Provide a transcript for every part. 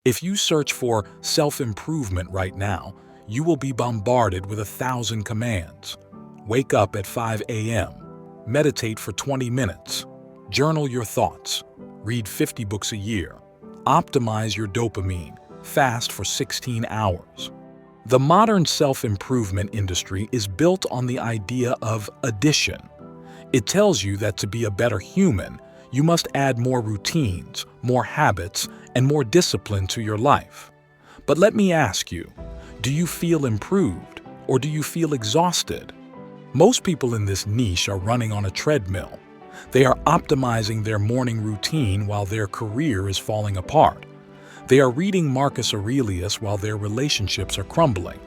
If you search for self-improvement right now, you will be bombarded with 1,000 commands. Wake up at 5 a.m. Meditate for 20 minutes. Journal your thoughts. Read 50 books a year. Optimize your dopamine. Fast for 16 hours. The modern self-improvement industry is built on the idea of addition. It tells you that to be a better human, you must add more routines, more habits, and more discipline to your life. But let me ask you, do you feel improved or do you feel exhausted? Most people in this niche are running on a treadmill. They are optimizing their morning routine while their career is falling apart. They are reading Marcus Aurelius while their relationships are crumbling.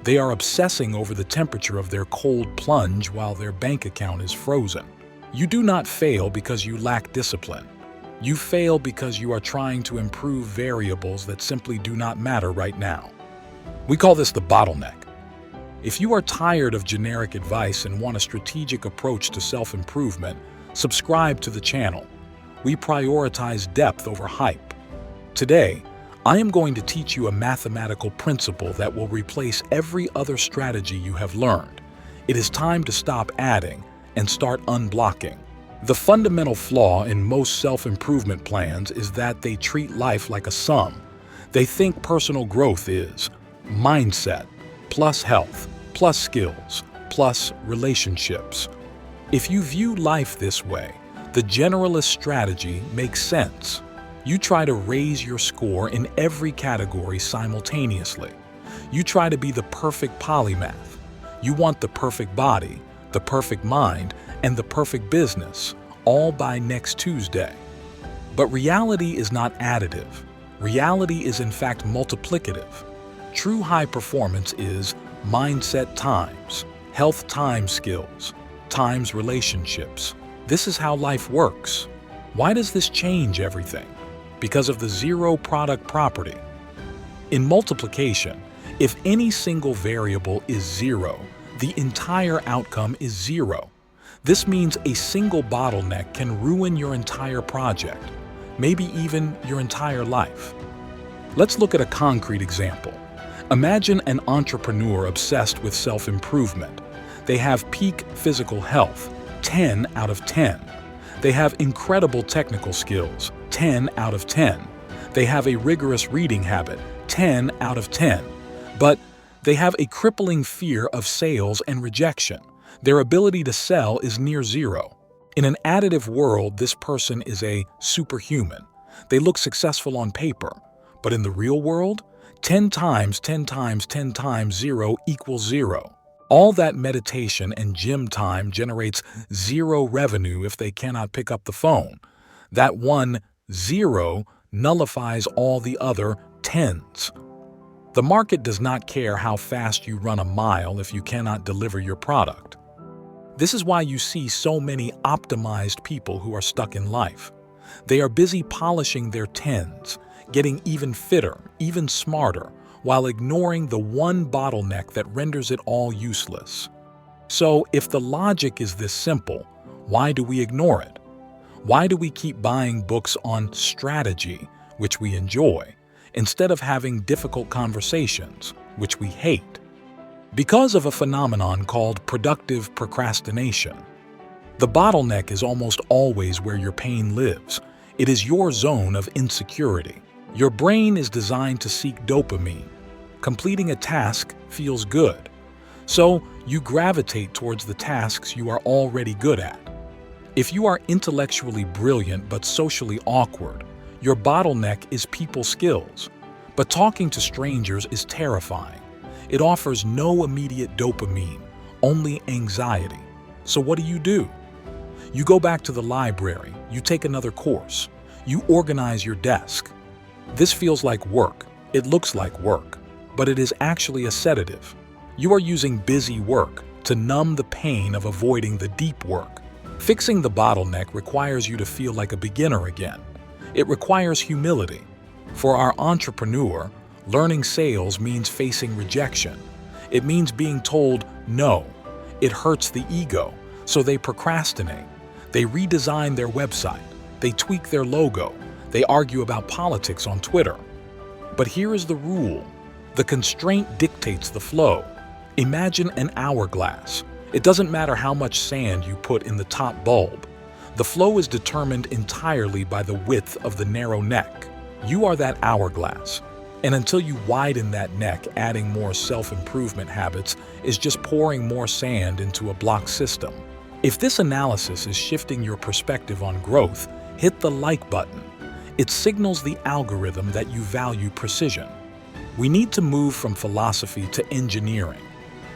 They are obsessing over the temperature of their cold plunge while their bank account is frozen. You do not fail because you lack discipline. You fail because you are trying to improve variables that simply do not matter right now. We call this the bottleneck. If you are tired of generic advice and want a strategic approach to self-improvement, subscribe to the channel. We prioritize depth over hype. Today, I am going to teach you a mathematical principle that will replace every other strategy you have learned. It is time to stop adding and start unblocking. The fundamental flaw in most self-improvement plans is that they treat life like a sum. They think personal growth is mindset plus health plus skills plus relationships. If you view life this way, the generalist strategy makes sense. You try to raise your score in every category simultaneously. You try to be the perfect polymath. You want the perfect body, the perfect mind, and the perfect business, all by next Tuesday. But reality is not additive. Reality is in fact multiplicative. True high performance is mindset times, health times skills, times relationships. This is how life works. Why does this change everything? Because of the zero product property. In multiplication, if any single variable is zero, the entire outcome is zero. This means a single bottleneck can ruin your entire project, maybe even your entire life. Let's look at a concrete example. Imagine an entrepreneur obsessed with self-improvement. They have peak physical health, 10 out of 10. They have incredible technical skills, 10 out of 10. They have a rigorous reading habit, 10 out of 10. But they have a crippling fear of sales and rejection. Their ability to sell is near zero. In an additive world, this person is a superhuman. They look successful on paper. But in the real world, 10 times 10 times 10 times 0 equals 0. All that meditation and gym time generates zero revenue if they cannot pick up the phone. That one 0 nullifies all the other 10s. The market does not care how fast you run a mile if you cannot deliver your product. This is why you see so many optimized people who are stuck in life. They are busy polishing their 10s, getting even fitter, even smarter, while ignoring the one bottleneck that renders it all useless. So, if the logic is this simple, why do we ignore it? Why do we keep buying books on strategy, which we enjoy, instead of having difficult conversations, which we hate? Because of a phenomenon called productive procrastination. The bottleneck is almost always where your pain lives. It is your zone of insecurity. Your brain is designed to seek dopamine. Completing a task feels good. So you gravitate towards the tasks you are already good at. If you are intellectually brilliant but socially awkward, your bottleneck is people skills. But talking to strangers is terrifying. It offers no immediate dopamine, only anxiety. So what do? You go back to the library, you take another course, you organize your desk. This feels like work, it looks like work, but it is actually a sedative. You are using busy work to numb the pain of avoiding the deep work. Fixing the bottleneck requires you to feel like a beginner again. It requires humility. For our entrepreneur, learning sales means facing rejection. It means being told no. It hurts the ego, so they procrastinate. They redesign their website. They tweak their logo. They argue about politics on Twitter. But here is the rule. The constraint dictates the flow. Imagine an hourglass. It doesn't matter how much sand you put in the top bulb. The flow is determined entirely by the width of the narrow neck. You are that hourglass. And until you widen that neck, adding more self-improvement habits is just pouring more sand into a blocked system. If this analysis is shifting your perspective on growth, hit the like button. It signals the algorithm that you value precision. We need to move from philosophy to engineering.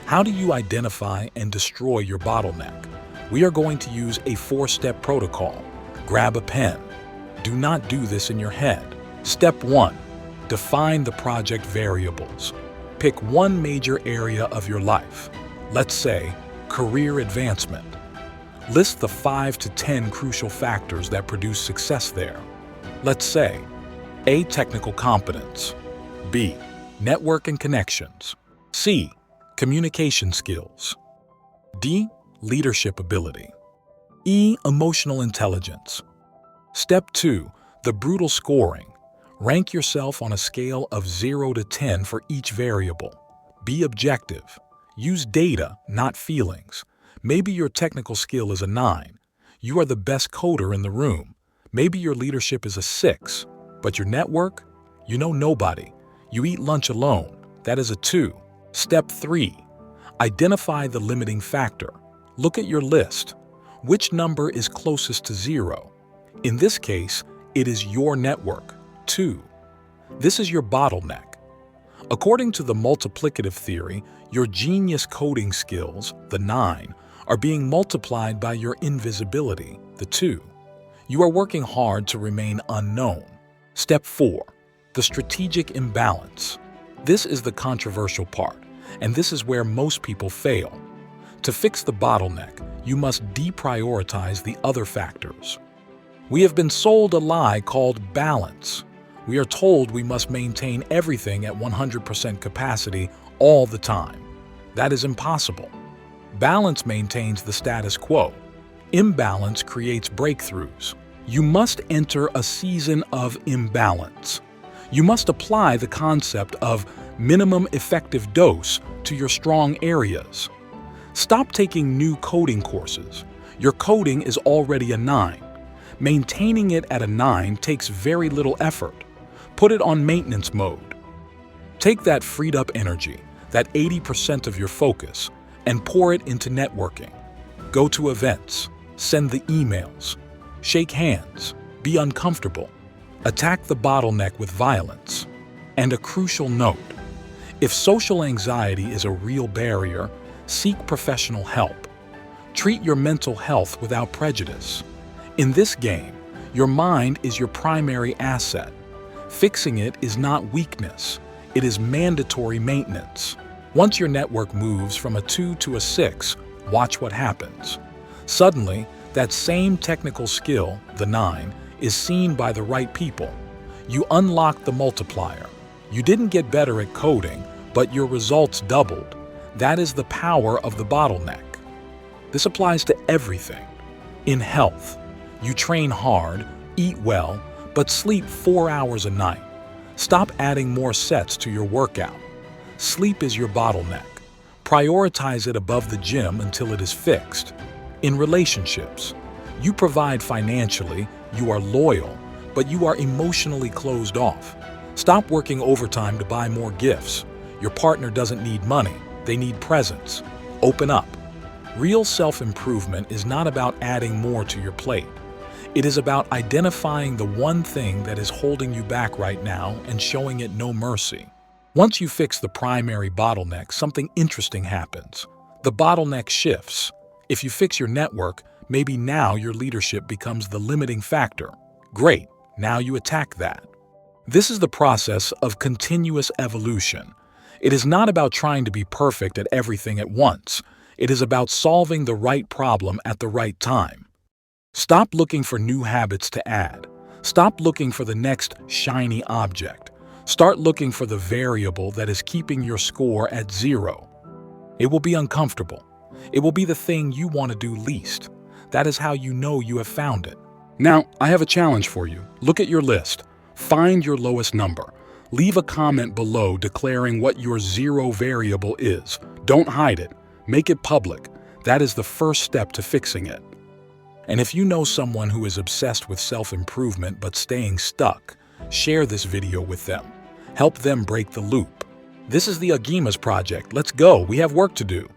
How do you identify and destroy your bottleneck? We are going to use a 4-step protocol. Grab a pen. Do not do this in your head. Step 1. Define the project variables. Pick one major area of your life. Let's say, career advancement. List the 5 to 10 crucial factors that produce success there. Let's say, A. Technical competence. B. Network and connections. C. Communication skills. D. Leadership ability. E. Emotional intelligence. Step 2. The brutal scoring. Rank yourself on a scale of 0 to 10 for each variable. Be objective. Use data, not feelings. Maybe your technical skill is a 9. You are the best coder in the room. Maybe your leadership is a 6. But your network? You know nobody. You eat lunch alone. That is a 2. Step 3. Identify the limiting factor. Look at your list. Which number is closest to 0? In this case, it is your network. 2. This is your bottleneck. According to the multiplicative theory, your genius coding skills, the 9, are being multiplied by your invisibility, the 2. You are working hard to remain unknown. Step 4. The strategic imbalance. This is the controversial part, and this is where most people fail. To fix the bottleneck, you must deprioritize the other factors. We have been sold a lie called balance. We are told we must maintain everything at 100% capacity all the time. That is impossible. Balance maintains the status quo. Imbalance creates breakthroughs. You must enter a season of imbalance. You must apply the concept of minimum effective dose to your strong areas. Stop taking new coding courses. Your coding is already a 9. Maintaining it at a 9 takes very little effort. Put it on maintenance mode. Take that freed up energy, that 80% of your focus, and pour it into networking. Go to events, send the emails, shake hands, be uncomfortable, attack the bottleneck with violence. And a crucial note, if social anxiety is a real barrier, seek professional help. Treat your mental health without prejudice. In this game, your mind is your primary asset. Fixing it is not weakness, it is mandatory maintenance. Once your network moves from a 2 to a 6, watch what happens. Suddenly, that same technical skill, the 9, is seen by the right people. You unlock the multiplier. You didn't get better at coding, but your results doubled. That is the power of the bottleneck. This applies to everything. In health, you train hard, eat well, but sleep 4 hours a night. Stop adding more sets to your workout. Sleep is your bottleneck. Prioritize it above the gym until it is fixed. In relationships, you provide financially, you are loyal, but you are emotionally closed off. Stop working overtime to buy more gifts. Your partner doesn't need money, they need presence. Open up. Real self-improvement is not about adding more to your plate. It is about identifying the one thing that is holding you back right now and showing it no mercy. Once you fix the primary bottleneck, something interesting happens. The bottleneck shifts. If you fix your network, maybe now your leadership becomes the limiting factor. Great, now you attack that. This is the process of continuous evolution. It is not about trying to be perfect at everything at once. It is about solving the right problem at the right time. Stop looking for new habits to add. Stop looking for the next shiny object. Start looking for the variable that is keeping your score at 0. It will be uncomfortable. It will be the thing you want to do least. That is how you know you have found it. Now, I have a challenge for you. Look at your list. Find your lowest number. Leave a comment below declaring what your zero variable is. Don't hide it. Make it public. That is the first step to fixing it. And if you know someone who is obsessed with self-improvement but staying stuck, share this video with them. Help them break the loop. This is the Augimas project. Let's go. We have work to do.